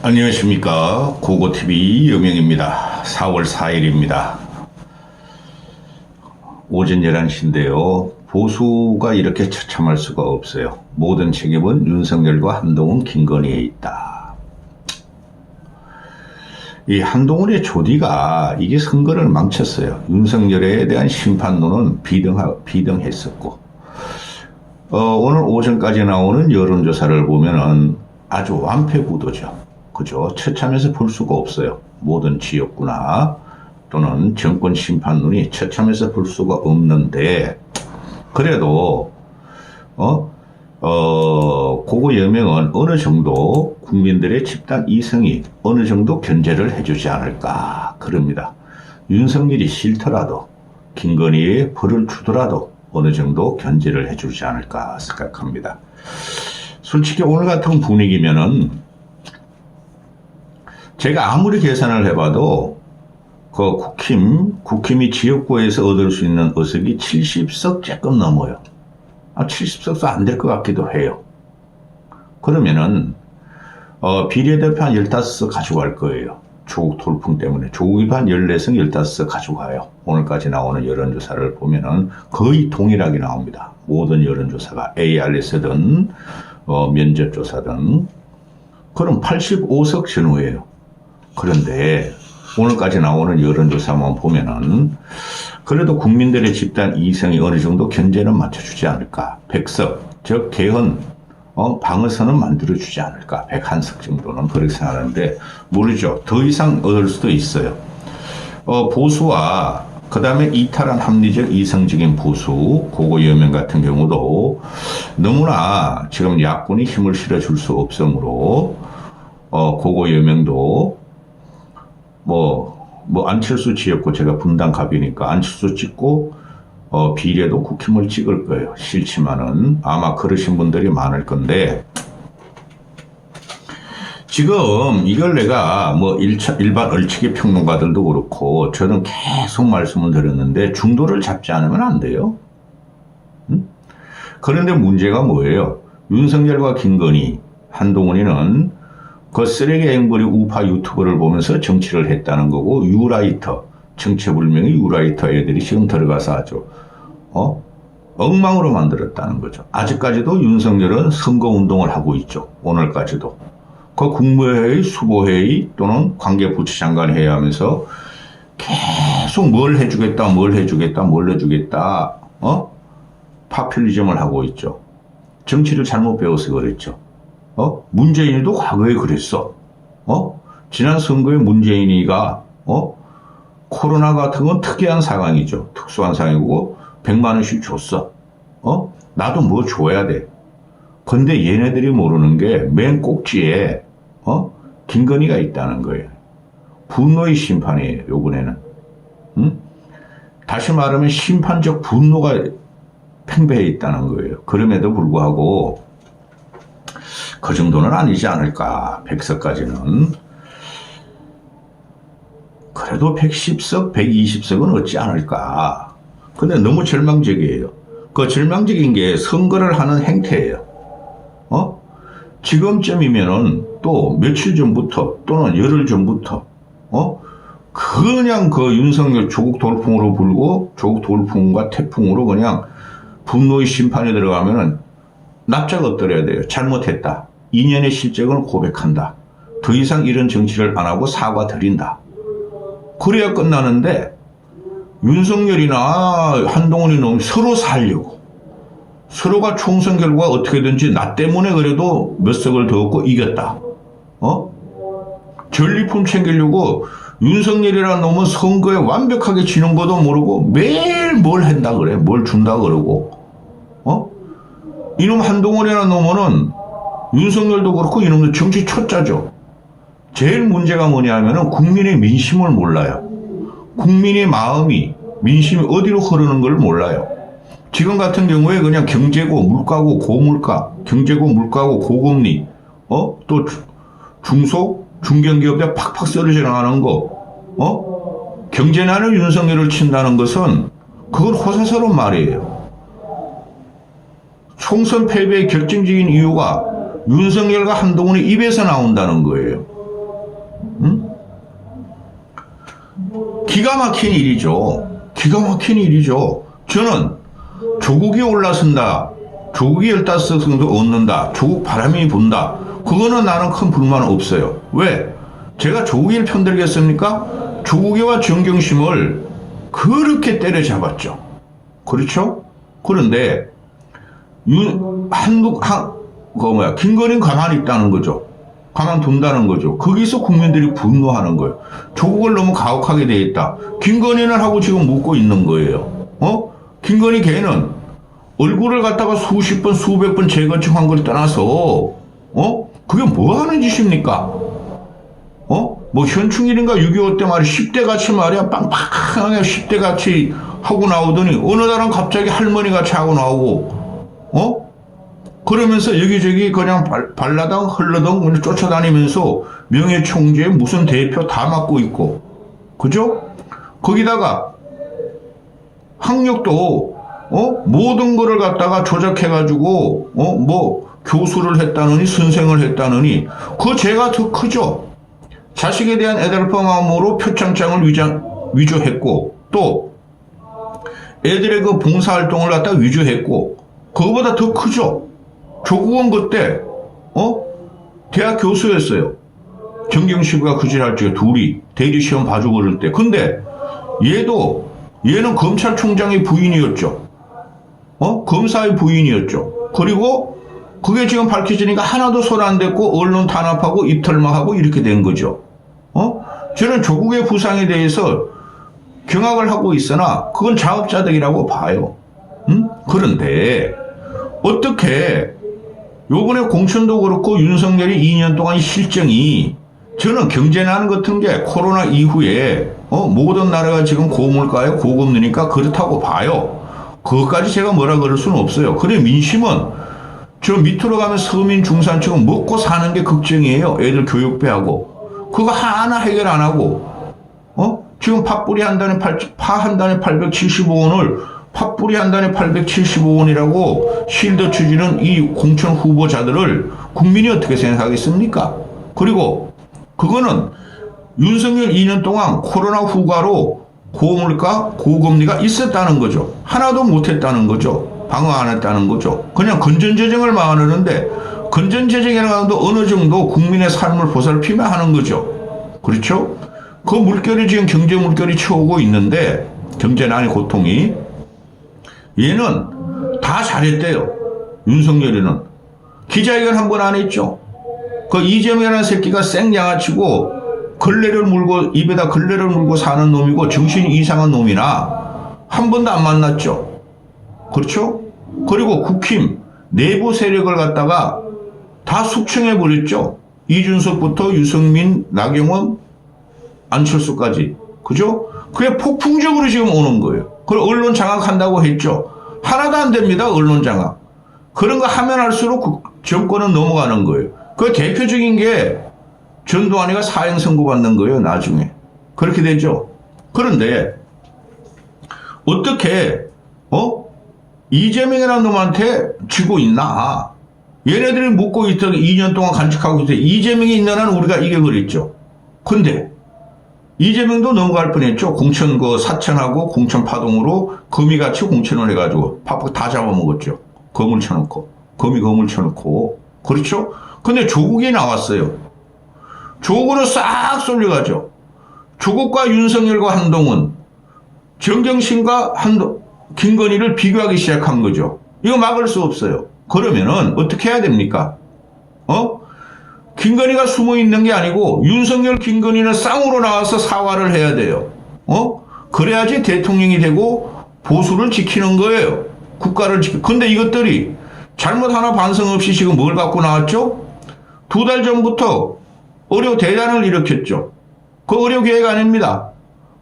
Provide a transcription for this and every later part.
안녕하십니까. 고고TV 여명입니다. 4월 4일입니다. 오전 11시인데요. 보수가 이렇게 처참할 수가 없어요. 모든 책임은 윤석열과 한동훈, 김건희에 있다. 이 한동훈의 조디가 이게 선거를 망쳤어요. 윤석열에 대한 심판론은 비등했었고, 오늘 오전까지 나오는 여론조사를 보면은 아주 완패구도죠. 그죠? 처참해서 볼 수가 없어요. 모든 지역구나 또는 정권 심판론이 처참해서 볼 수가 없는데, 그래도 그거 여명은 어느 정도 국민들의 집단 이성이 어느 정도 견제를 해주지 않을까 그럽니다. 윤석열이 싫더라도 김건희에 벌을 주더라도 어느 정도 견제를 해주지 않을까 생각합니다. 솔직히 오늘 같은 분위기면은 제가 아무리 계산을 해봐도 그 국힘이 지역구에서 얻을 수 있는 의석이 70석 조금 넘어요. 70석도 안 될 것 같기도 해요. 그러면은 비례대표 한 15석 가져갈 거예요. 조국 돌풍 때문에 조국이 한 14석 15석 가져가요. 오늘까지 나오는 여론조사를 보면은 거의 동일하게 나옵니다. 모든 여론조사가 ARS든 면접조사든. 그럼 85석 전후예요. 그런데 오늘까지 나오는 여론조사만 보면은 그래도 국민들의 집단 이성이 어느 정도 견제는 맞춰주지 않을까. 100석, 즉 개헌 방어선은 만들어주지 않을까. 101석 정도는 그렇게 생각하는데 모르죠. 더 이상 얻을 수도 있어요. 보수와 그 다음에 이탈한 합리적 이성적인 보수, 고고여명 같은 경우도 너무나 지금 야권이 힘을 실어줄 수 없으므로 고고여명도 안철수 지역구 제가 분당갑이니까 안철수 찍고 비례도 국힘을 찍을 거예요. 싫지만은 아마 그러신 분들이 많을 건데, 지금 이걸 내가 일반 얼치기 평론가들도 그렇고 저는 계속 말씀을 드렸는데 중도를 잡지 않으면 안 돼요. 그런데 문제가 뭐예요? 윤석열과 김건희, 한동훈이는 그 쓰레기 앵벌이 우파 유튜브를 보면서 정치를 했다는 거고, 유라이터, 정체불명의 유라이터 애들이 지금 들어가서 아주 엉망으로 만들었다는 거죠. 아직까지도 윤석열은 선거운동을 하고 있죠. 오늘까지도. 그 국무회의, 수보회의 또는 관계부처장관 회의 하면서 계속 뭘 해주겠다, 파퓰리즘을 하고 있죠. 정치를 잘못 배워서 그랬죠. 문재인이도 과거에 그랬어. 지난 선거에 문재인이가, 코로나 같은 건 특이한 상황이죠. 특수한 상황이고, 100만원씩 줬어. 나도 뭐 줘야 돼. 근데 얘네들이 모르는 게 맨 꼭지에, 김건희가 있다는 거예요. 분노의 심판이에요, 요번에는. 다시 말하면 심판적 분노가 팽배해 있다는 거예요. 그럼에도 불구하고, 그 정도는 아니지 않을까. 100석까지는. 그래도 110석, 120석은 얻지 않을까. 근데 너무 절망적이에요. 그 절망적인 게 선거를 하는 행태예요. 지금쯤이면은 또 며칠 전부터 또는 열흘 전부터 그냥 그 윤석열 조국 돌풍으로 불고 조국 돌풍과 태풍으로 그냥 분노의 심판에 들어가면은 납작 엎드려야 돼요. 잘못했다. 2년의 실적을 고백한다. 더 이상 이런 정치를 안 하고 사과드린다. 그래야 끝나는데 윤석열이나 한동훈이 너무 서로 살려고, 서로가 총선 결과 어떻게든지 나 때문에 그래도 몇 석을 더 얻고 이겼다. 전리품 챙기려고 윤석열이라는 놈은 선거에 완벽하게 지는 것도 모르고 매일 뭘 한다 그래. 뭘 준다 그러고. 이놈 한동훈이라는 놈은 윤석열도 그렇고 이놈도 정치 초짜죠. 제일 문제가 뭐냐면은 국민의 민심을 몰라요. 국민의 마음이, 민심이 어디로 흐르는 걸 몰라요. 지금 같은 경우에 그냥 경제고 물가고 고물가, 경제고 물가고 고금리, 또 중소, 중견기업들 팍팍 쓰러져 나가는 거, 경제난을 윤석열을 친다는 것은 그건 호사스러운 말이에요. 총선 패배의 결정적인 이유가 윤석열과 한동훈의 입에서 나온다는 거예요. 기가 막힌 일이죠. 기가 막힌 일이죠. 저는 조국이 올라선다. 조국이 15석도 얻는다. 조국 바람이 분다. 그거는 나는 큰 불만 없어요. 왜? 제가 조국이를 편들겠습니까? 조국이와 정경심을 그렇게 때려잡았죠. 그렇죠? 그런데 김건희는 가만히 있다는 거죠. 가만둔다는 거죠. 거기서 국민들이 분노하는 거예요. 조국을 너무 가혹하게 돼 있다. 김건희는 하고 지금 묻고 있는 거예요. 김건희 걔는 얼굴을 갖다가 수십 번, 수백 번 재건축한 걸 떠나서, 그게 뭐 하는 짓입니까? 뭐 현충일인가 6.25 때 말이야 10대 같이 말이야 빵빵하게 10대 같이 하고 나오더니 어느 날은 갑자기 할머니 같이 하고 나오고 그러면서 여기저기 그냥 발라당 흘러당 그냥 쫓아다니면서 명예총재 무슨 대표 다 맡고 있고 그죠? 거기다가 학력도 모든 거를 갖다가 조작해가지고 뭐 교수를 했다느니 선생을 했다느니 그 죄가 더 크죠. 자식에 대한 애달픈 마음으로 표창장을 위조했고 또 애들의 그 봉사활동을 갖다 위조했고 그거보다 더 크죠. 조국은 그때 대학 교수였어요. 정경심과 그질할 적에 둘이 대리시험 봐주고 그럴 때 근데 얘는 검찰총장의 부인이었죠. 검사의 부인이었죠. 그리고 그게 지금 밝혀지니까 하나도 손 안 댔고 언론 탄압하고 입털막하고 이렇게 된 거죠. 저는 조국의 부상에 대해서 경악을 하고 있으나 그건 자업자득이라고 봐요. 그런데 어떻게 요번에 공천도 그렇고 윤석열이 2년 동안 실정이 저는 경제난 같은 게 코로나 이후에 모든 나라가 지금 고물가에 고금리니까 그렇다고 봐요. 그것까지 제가 뭐라 그럴 수는 없어요. 그래 민심은 저 밑으로 가면 서민 중산층은 먹고 사는 게 걱정이에요. 애들 교육비하고 그거 하나 해결 안 하고 지금 팥뿌리 한 단에 파 한 단에 875원을 팥뿌리 한 단에 875원이라고 실드 추지는 이 공천 후보자들을 국민이 어떻게 생각하겠습니까? 그리고 그거는 윤석열 2년 동안 코로나 후과로 고물가 고금리가 있었다는 거죠. 하나도 못했다는 거죠. 방어 안 했다는 거죠. 그냥 건전재정을 말하는데 건전재정이라는 것도 어느 정도 국민의 삶을 보살피며 하는 거죠. 그렇죠? 그 물결이 지금 경제 물결이 치오고 있는데 경제난의 고통이 얘는 다 잘했대요. 윤석열이는 기자회견 한 번 안 했죠. 그 이재명이라는 새끼가 생양아치고 걸레를 물고 입에다 걸레를 물고 사는 놈이고 정신이 이상한 놈이나 한 번도 안 만났죠. 그렇죠? 그리고 국힘 내부 세력을 갖다가 다 숙청해버렸죠. 이준석부터 유승민, 나경원, 안철수까지. 그죠? 그게 폭풍적으로 지금 오는 거예요. 그리고 언론 장악한다고 했죠. 하나도 안 됩니다. 언론 장악. 그런 거 하면 할수록 정권은 넘어가는 거예요. 그 대표적인 게 전두환이가 사형 선고받는 거예요. 나중에. 그렇게 되죠. 그런데 어떻게 이재명이라는 놈한테 지고 있나? 얘네들이 묻고 있던 2년 동안 간직하고 있던 이재명이 있는 한 우리가 이겨버렸죠. 근데 이재명도 넘어갈 뻔했죠. 공천 사천하고 공천 파동으로 거미같이 공천을 해가지고 다 잡아먹었죠. 거물 쳐놓고 거물 쳐놓고 그렇죠. 근데 조국이 나왔어요. 조국으로 싹 쏠려가죠. 조국과 윤석열과 한동훈, 정경심과 김건희를 비교하기 시작한 거죠. 이거 막을 수 없어요. 그러면은 어떻게 해야 됩니까? 김건희가 숨어 있는 게 아니고 윤석열 김건희는 쌍으로 나와서 사과를 해야 돼요. 그래야지 대통령이 되고 보수를 지키는 거예요. 국가를 근데 이것들이 잘못 하나 반성 없이 지금 뭘 갖고 나왔죠? 2달 전부터 의료 대란을 일으켰죠. 그 의료 계획 아닙니다.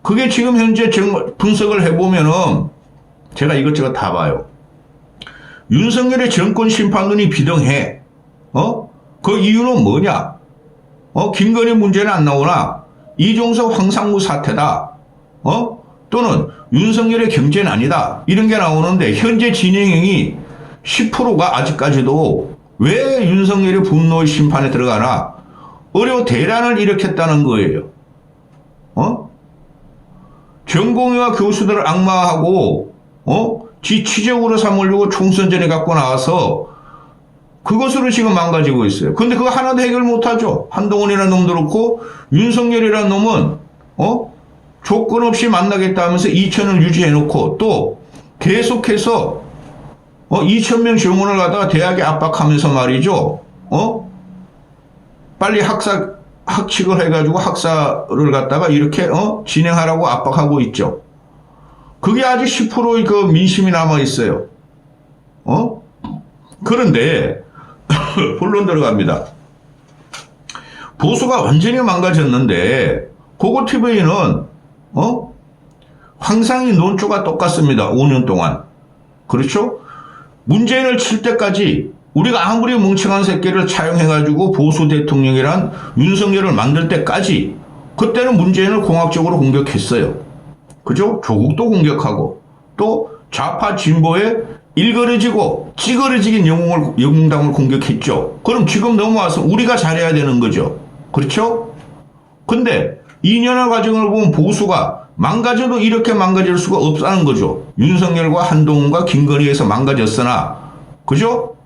그게 지금 현재 분석을 해보면은 제가 이것저것 다 봐요. 윤석열의 정권 심판론이 비등해. 그 이유는 뭐냐? 김건희 문제는 안 나오나 이종석 황상무 사태다. 또는 윤석열의 경제는 아니다. 이런 게 나오는데 현재 진행형이 10%가 아직까지도 왜 윤석열이 분노의 심판에 들어가나? 의료 대란을 일으켰다는 거예요. 전공의와 교수들을 악마하고 지 취적으로 삼으려고 총선전에 갖고 나와서 그것으로 지금 망가지고 있어요. 근데 그거 하나도 해결 못하죠. 한동훈이라는 놈도 그렇고 윤석열이라는 놈은 조건 없이 만나겠다 하면서 2천을 유지해놓고 또 계속해서 2,000명 증원을 갖다가 대학에 압박하면서 말이죠. 빨리 학칙을 해가지고 학사를 갖다가 이렇게 진행하라고 압박하고 있죠. 그게 아직 10%의 그 민심이 남아 있어요. 그런데 본론 들어갑니다. 보수가 완전히 망가졌는데 고고TV는 항상 이 논조가 똑같습니다. 5년 동안. 그렇죠? 문재인을 칠 때까지 우리가 아무리 멍청한 새끼를 차용해가지고 보수 대통령이란 윤석열을 만들 때까지 그때는 문재인을 공학적으로 공격했어요. 그죠? 조국도 공격하고 또 좌파 진보에 일그러지고 찌그러지긴 영웅당을 공격했죠. 그럼 지금 넘어와서 우리가 잘해야 되는 거죠. 그렇죠? 근데 2년의 과정을 보면 보수가 망가져도 이렇게 망가질 수가 없다는 거죠. 윤석열과 한동훈과 김건희에서 망가졌으나 그죠?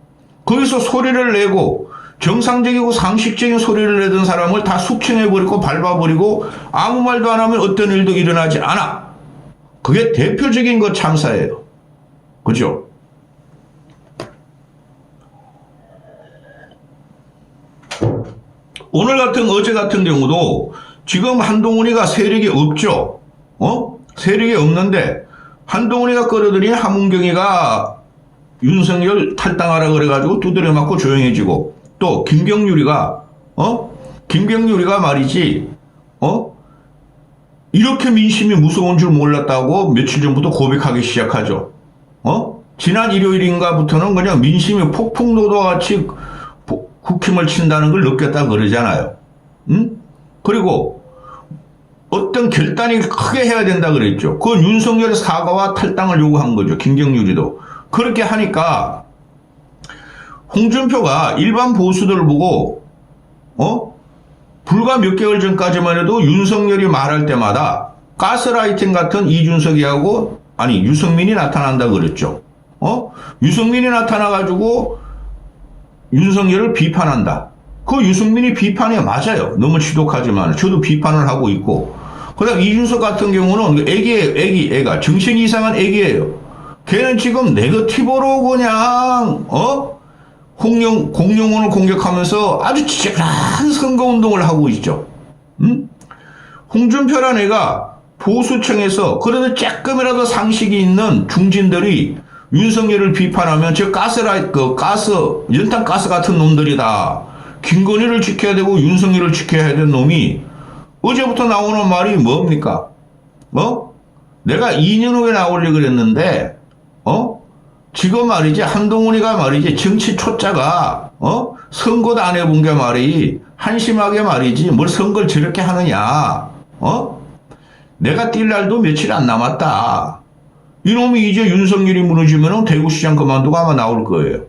거기서 소리를 내고 정상적이고 상식적인 소리를 내던 사람을 다 숙청해버리고 밟아버리고 아무 말도 안 하면 어떤 일도 일어나지 않아. 그게 대표적인 것 참사예요. 그죠? 어제 같은 경우도 지금 한동훈이가 세력이 없죠. 세력이 없는데 한동훈이가 끌어들인 함은경이가 윤석열 탈당하라 그래가지고 두드려 맞고 조용해지고 또 김경률이가 말이지 이렇게 민심이 무서운 줄 몰랐다고 며칠 전부터 고백하기 시작하죠. 지난 일요일인가부터는 그냥 민심이 폭풍노도와 같이 국힘을 친다는 걸 느꼈다 그러잖아요. 그리고 어떤 결단이 크게 해야 된다 그랬죠. 그건 윤석열의 사과와 탈당을 요구한 거죠. 김경률이도. 그렇게 하니까 홍준표가 일반 보수들을 보고 불과 몇 개월 전까지만 해도 윤석열이 말할 때마다 가스라이팅 같은 이준석이하고 유승민이 나타난다 그랬죠. 유승민이 나타나가지고 윤석열을 비판한다. 그 유승민이 비판에 맞아요. 너무 지독하지만 저도 비판을 하고 있고. 그다음 이준석 같은 경우는 애기예요. 애가 정신이 이상한 애기예요. 걔는 지금 네거티브로 그냥 공룡원을 공격하면서 아주 치열한 선거운동을 하고 있죠. 홍준표란 애가 보수층에서 그래도 조금이라도 상식이 있는 중진들이 윤석열을 비판하면 저 연탄 가스 같은 놈들이다. 김건희를 지켜야 되고 윤석열을 지켜야 되는 놈이 어제부터 나오는 말이 뭡니까? 내가 2년 후에 나오려고 그랬는데 지금 말이지 한동훈이가 말이지 정치 초짜가 선거도 안 해본 게 말이 한심하게 말이지 뭘 선거를 저렇게 하느냐. 내가 뛸 날도 며칠 안 남았다. 이놈이 이제 윤석열이 무너지면은 대구시장 그만두고 아마 나올 거예요.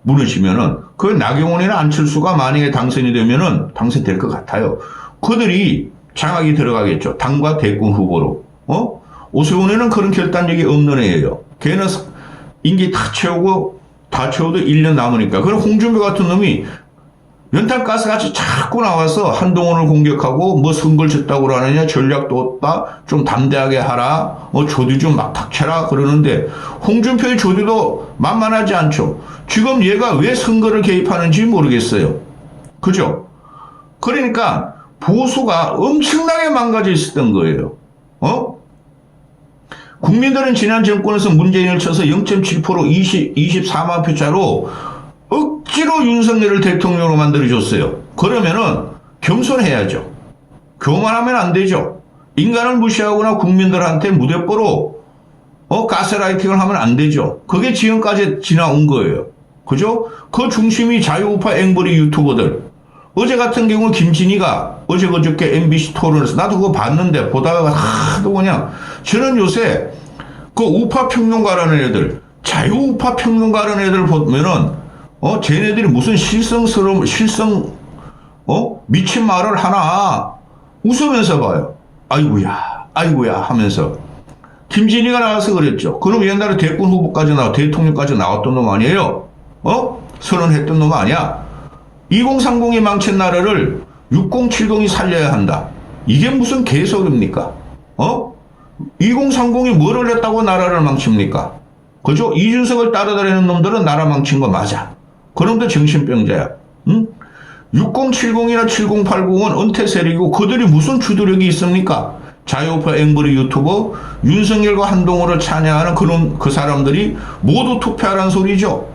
무너지면은 그 나경원이나 안철수가 만약에 당선이 되면은 당선될 것 같아요. 그들이 장악이 들어가겠죠. 당과 대권 후보로. 오세훈에는 그런 결단력이 없는 애예요. 걔는 임기 다 채워도 1년 남으니까. 그럼 홍준표 같은 놈이 연탄가스 같이 자꾸 나와서 한동훈을 공격하고 뭐 선거를 졌다고 하느냐, 전략도 없다, 좀 담대하게 하라, 조디 좀 막 닥쳐라 그러는데 홍준표의 조디도 만만하지 않죠. 지금 얘가 왜 선거를 개입하는지 모르겠어요. 그죠? 그러니까 보수가 엄청나게 망가져 있었던 거예요. 국민들은 지난 정권에서 문재인을 쳐서 0.7% 24만 표 차로 억지로 윤석열을 대통령으로 만들어줬어요. 그러면은 겸손해야죠. 교만하면 안 되죠. 인간을 무시하거나 국민들한테 무대뽀로 가스라이팅을 하면 안 되죠. 그게 지금까지 지나온 거예요. 그죠? 그 중심이 자유우파 앵벌이 유튜버들. 어제 같은 경우 김진희가 어제 그저께 MBC 토론에서 나도 그거 봤는데 보다가 하도 그냥 저는 요새 그 우파 평론가라는 애들 자유우파 평론가라는 애들 보면은 쟤네들이 무슨 미친 말을 하나 웃으면서 봐요. 아이고야, 아이고야 하면서 김진희가 나와서 그랬죠. 그럼 옛날에 대권 후보까지 대통령까지 나왔던 놈 아니에요? 선언했던 놈 아니야? 2030이 망친 나라를 6070이 살려야 한다. 이게 무슨 개소리입니까? 2030이 뭐를 했다고 나라를 망칩니까? 그죠? 이준석을 따라다니는 놈들은 나라 망친 거 맞아. 그놈도 정신병자야. 응? 6070이나 7080은 은퇴 세력이고 그들이 무슨 주도력이 있습니까? 자유우파 앵벌이 유튜버 윤석열과 한동훈을 찬양하는 그 사람들이 모두 투표하라는 소리죠.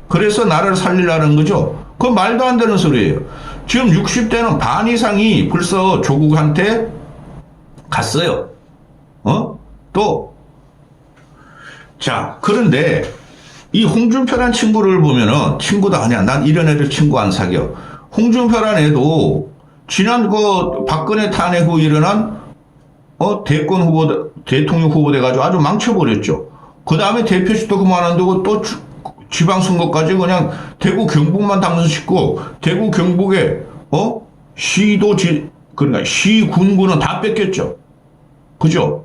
그래서 나라를 살리려는 거죠. 그건 말도 안 되는 소리예요. 지금 60대는 반 이상이 벌써 조국한테 갔어요. 자, 그런데 이 홍준표란 친구를 보면은 친구도 아니야. 난 이런 애들 친구 안 사겨. 홍준표란 애도 지난 박근혜 탄핵 후 일어난 대통령 후보 돼가지고 아주 망쳐버렸죠. 그 다음에 대표직도 그만두고 또 지방선거까지 그냥 대구 경북만 당선시키고 대구 경북에 그러니까 시군구는 다 뺏겼죠. 그죠?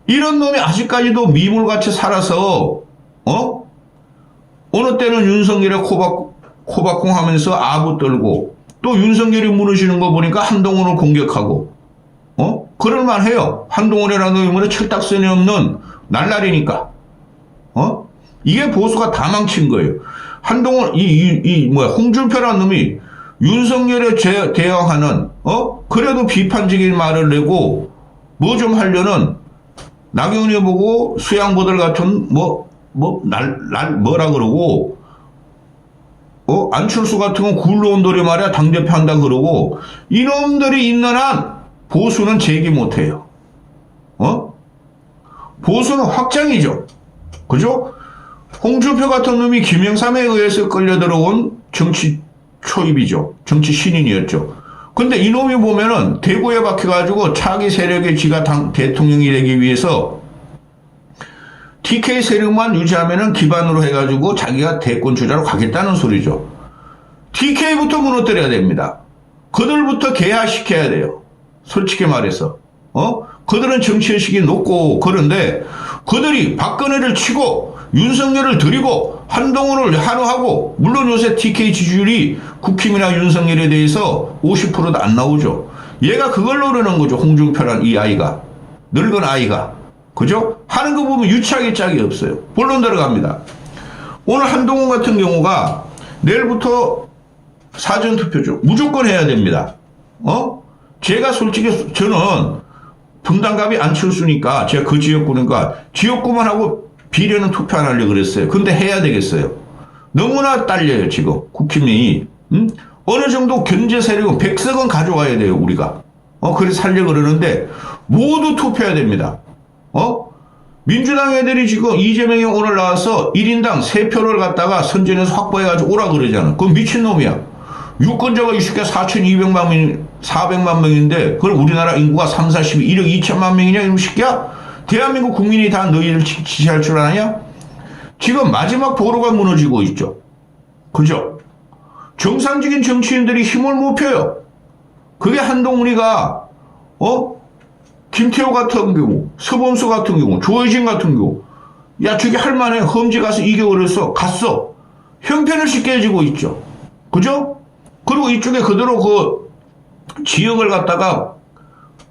이런 놈이 아직까지도 미물같이 살아서 어느 때는 윤석열의 코박콩 하면서 아부 떨고 또 윤석열이 무너지는 거 보니까 한동훈을 공격하고 그럴만해요. 한동훈이라는 놈이 철딱선이 없는 날라리니까. 이게 보수가 다 망친 거예요. 한동훈 홍준표라는 놈이 윤석열에 대항하는 그래도 비판적인 말을 내고 뭐 좀 하려는 나경원이 보고 수양보들 같은 뭐라 그러고 안철수 같은 건 굴러온 돌이 말이야 당대표 한다 그러고 이놈들이 있는 한 보수는 제기 못해요. 보수는 확장이죠. 그죠? 홍준표 같은 놈이 김영삼에 의해서 끌려 들어온 정치 초입이죠. 정치 신인이었죠. 근데 이놈이 보면은 대구에 박혀가지고 차기 세력의 지가 대통령이 되기 위해서 TK 세력만 유지하면은 기반으로 해가지고 자기가 대권 주자로 가겠다는 소리죠. TK부터 무너뜨려야 됩니다. 그들부터 개화시켜야 돼요. 솔직히 말해서. 그들은 정치의식이 높고 그런데 그들이 박근혜를 치고 윤석열을 들이고 한동훈을 한호하고 물론 요새 TK 지지율이 국힘이나 윤석열에 대해서 50%도 안 나오죠. 얘가 그걸 노리는 거죠. 홍준표란 이 아이가. 늙은 아이가. 그죠? 하는 거 보면 유치하게 짝이 없어요. 본론 들어갑니다. 오늘 한동훈 같은 경우가 내일부터 사전투표죠. 무조건 해야 됩니다. 제가 솔직히 저는 분당갑이 안철수니까 제가 그 지역구니까 지역구만 하고 비례는 투표 안 하려고 그랬어요. 근데 해야 되겠어요. 너무나 딸려요 지금 국힘이. 어느 정도 견제 세력은 100석은 가져와야 돼요 우리가. 그래서 살려고 그러는데 모두 투표해야 됩니다. 민주당 애들이 지금 이재명이 오늘 나와서 1인당 3표를 갖다가 선전해서 확보해가지고 오라 그러잖아. 그건 미친놈이야. 유권자가 20개 4,200만 명, 400만 명인데, 그걸 우리나라 인구가 3, 40, 1억 2천만 명이냐, 이놈 새끼야? 대한민국 국민이 다 너희를 지지할 줄 아냐? 지금 마지막 도로가 무너지고 있죠. 그죠? 정상적인 정치인들이 힘을 못 펴요. 그게 한동훈이가, 김태호 같은 경우, 서범수 같은 경우, 조혜진 같은 경우, 야, 저기 할만해. 험지 가서 이겨버려서 갔어. 형편을 쉽게 해지고 있죠. 그죠? 그리고 이쪽에 그대로 그 지역을 갖다가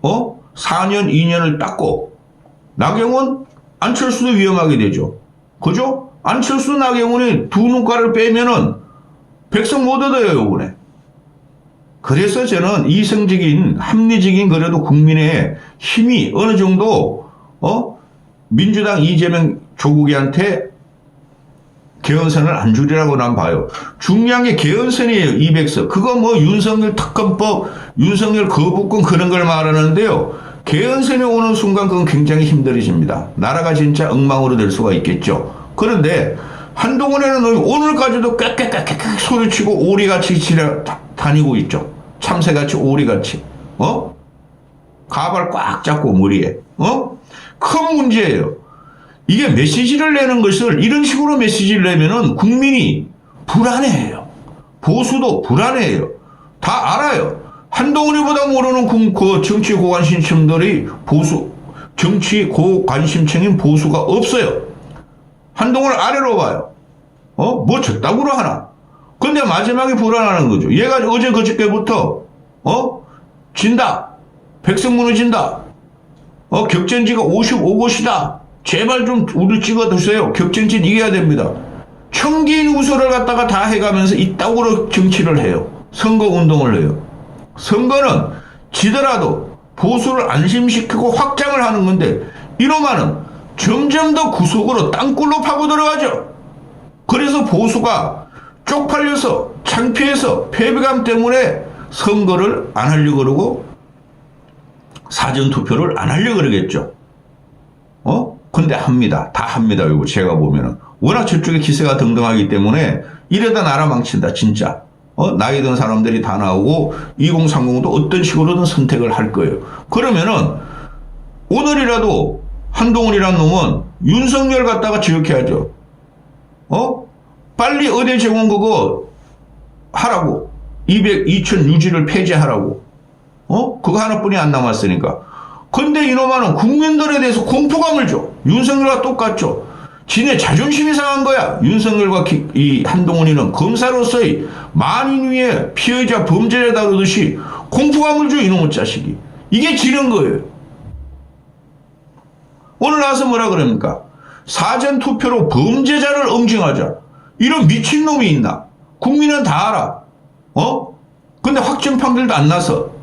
4년, 2년을 닦고 나경원, 안철수도 위험하게 되죠. 그죠? 안철수, 나경원이 두 눈가를 빼면은 백성 못 얻어요, 요번에. 그래서 저는 이성적인, 합리적인 그래도 국민의 힘이 어느 정도 민주당 이재명 조국이한테 개헌선을 안 주리라고 난 봐요. 중요한 게 개헌선이에요. 200석. 그거 뭐 윤석열 특검법, 윤석열 거부권 그런 걸 말하는데요. 개헌선이 오는 순간 그건 굉장히 힘들어집니다. 나라가 진짜 엉망으로 될 수가 있겠죠. 그런데 한동훈에는 오늘까지도 꽥꽥꽥꽥 소리치고 오리같이 다니고 있죠. 참새같이 오리같이. 가발 꽉 잡고 머리에. 큰 문제예요. 이게 메시지를 내는 것을 이런 식으로 메시지를 내면은 국민이 불안해해요. 보수도 불안해해요. 다 알아요. 한동훈이보다 모르는 그 정치 고관심층들이 정치 고관심층인 보수가 없어요. 한동훈을 아래로 봐요. 뭐 저따구로 하나. 근데 마지막에 불안하는 거죠. 얘가 어제 그저께부터, 진다. 백성 무너진다. 격전지가 55곳이다. 제발 좀 우리 찍어 두세요. 격전지 이겨야 됩니다. 청기인 우소를 갖다가 다 해가면서 이따구로 정치를 해요. 선거 운동을 해요. 선거는 지더라도 보수를 안심시키고 확장을 하는 건데 이놈아는 점점 더 구석으로 땅굴로 파고 들어가죠. 그래서 보수가 쪽팔려서 창피해서 패배감 때문에 선거를 안 하려고 그러고 사전투표를 안 하려고 그러겠죠. 근데 합니다. 다 합니다. 이거 제가 보면은. 워낙 저쪽에 기세가 등등하기 때문에 이래다 나라 망친다. 진짜. 나이 든 사람들이 다 나오고 2030도 어떤 식으로든 선택을 할 거예요. 그러면은 오늘이라도 한동훈이라는 놈은 윤석열 갖다가 지역해야죠. 빨리 의대 제공 그거 하라고. 2,000 유지를 폐지하라고. 그거 하나뿐이 안 남았으니까. 근데 이놈아는 국민들에 대해서 공포감을 줘. 윤석열과 똑같죠. 지네 자존심이 상한 거야. 윤석열과 이 한동훈이는 검사로서의 만인 위에 피해자 범죄자 다루듯이 공포감을 줘. 이놈의 자식이. 이게 지는 거예요. 오늘 나와서 뭐라 그럽니까? 사전투표로 범죄자를 응징하자. 이런 미친놈이 있나? 국민은 다 알아. 근데 확정 판결도 안 나서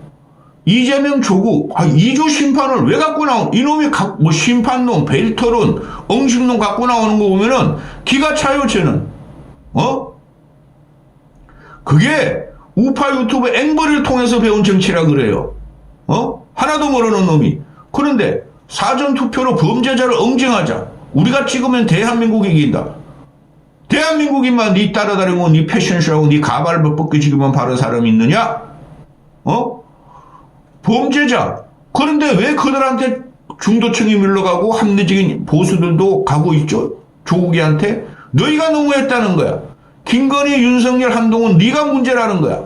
이재명 조국 2주 심판을 왜 갖고 나온 이놈이 뭐 심판론 벨터론 응징론 갖고 나오는 거 보면은 기가 차요. 쟤는 그게 우파 유튜브 앵벌을 통해서 배운 정치라 그래요. 하나도 모르는 놈이. 그런데 사전투표로 범죄자를 응징하자. 우리가 찍으면 대한민국이 이긴다. 대한민국인만 니 따라다니고 니 패션쇼하고 니 가발 벗기지기만 바른 사람이 있느냐? 범죄자. 그런데 왜 그들한테 중도층이 밀러가고 합리적인 보수들도 가고 있죠? 조국이한테. 너희가 너무했다는 거야. 김건희, 윤석열, 한동훈 네가 문제라는 거야.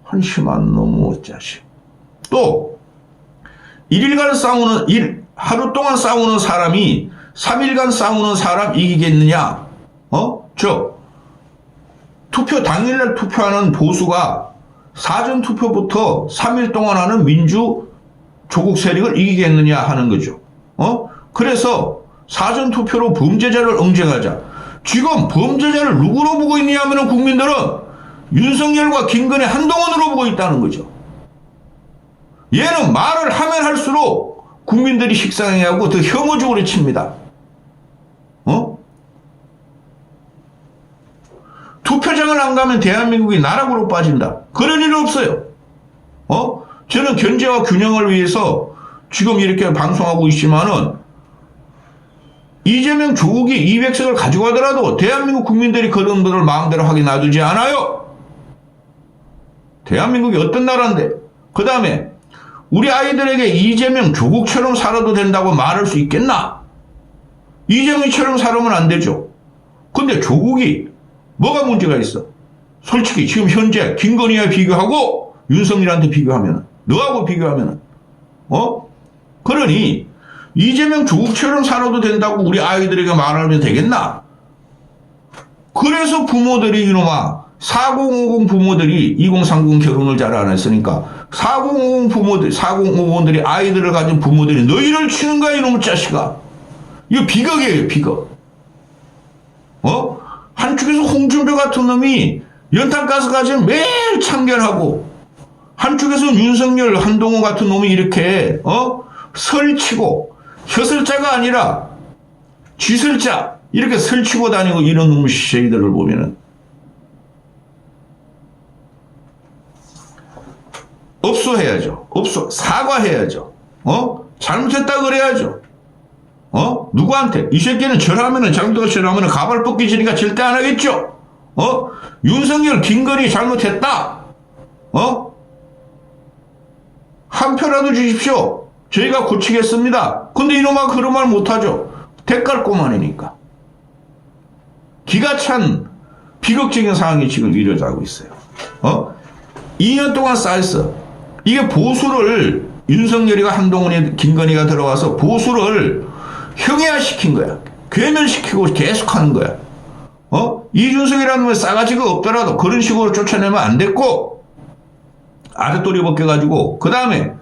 한심한 놈의 자식. 또 하루 동안 싸우는 사람이 3일간 싸우는 사람 이기겠느냐? 투표 당일날 투표하는 보수가 사전투표부터 3일 동안 하는 민주 조국 세력을 이기겠느냐 하는 거죠. 그래서 사전투표로 범죄자를 응징하자. 지금 범죄자를 누구로 보고 있냐 하면 국민들은 윤석열과 김건희 한동훈으로 보고 있다는 거죠. 얘는 말을 하면 할수록 국민들이 식상해하고 더 혐오적으로 칩니다. 투표장을 안 가면 대한민국이 나락으로 빠진다. 그런 일은 없어요. 저는 견제와 균형을 위해서 지금 이렇게 방송하고 있지만은 이재명 조국이 200석을 가져가더라도 대한민국 국민들이 그런 분을 마음대로 하게 놔두지 않아요. 대한민국이 어떤 나라인데. 그 다음에 우리 아이들에게 이재명 조국처럼 살아도 된다고 말할 수 있겠나? 이재명처럼 살으면 안 되죠. 근데 조국이 뭐가 문제가 있어? 솔직히 지금 현재 김건희와 비교하고 윤석열한테 비교하면 너하고 비교하면 그러니 이재명 조국처럼 살아도 된다고 우리 아이들에게 말하면 되겠나? 그래서 부모들이 이놈아 4050 부모들이 2030 결혼을 잘 안 했으니까 4050 부모들 4050들이 아이들을 가진 부모들이 너희를 치는 거야 이놈의 자식아. 이거 비극이에요 비극. 한쪽에서 홍준표 같은 놈이 연탄가스 가지면 매일 참견하고 한쪽에서 윤석열 한동훈 같은 놈이 이렇게 설치고 혀설자가 아니라 쥐설자 이렇게 설치고 다니고 이런 놈의 시세이들을 보면은 업소해야죠. 사과해야죠. 잘못했다 그래야죠. 누구한테? 이 새끼는 절하면은 잘못하고 절하면은 가발 벗기지니까 절대 안 하겠죠. 윤석열 김건희 잘못했다. 한 표라도 주십시오. 저희가 고치겠습니다. 근데 이놈아 그런 말 못하죠. 대깔꼬마니니까. 기가 찬 비극적인 상황이 지금 일어나고 있어요. 2년 동안 쌓였어. 이게 보수를 윤석열이가 한동훈이 김건희가 들어와서 보수를 형해화시킨 거야. 괴멸시키고 계속하는 거야. 이준석이라는 놈의 싸가지가 없더라도 그런 식으로 쫓아내면 안 됐고, 아랫도리 벗겨가지고, 그 다음에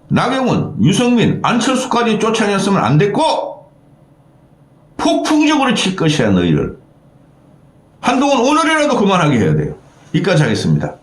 나경원, 유승민, 안철수까지 쫓아냈으면 안 됐고, 폭풍적으로 칠 것이야, 너희를. 한동훈 오늘이라도 그만하게 해야 돼요. 여기까지 하겠습니다.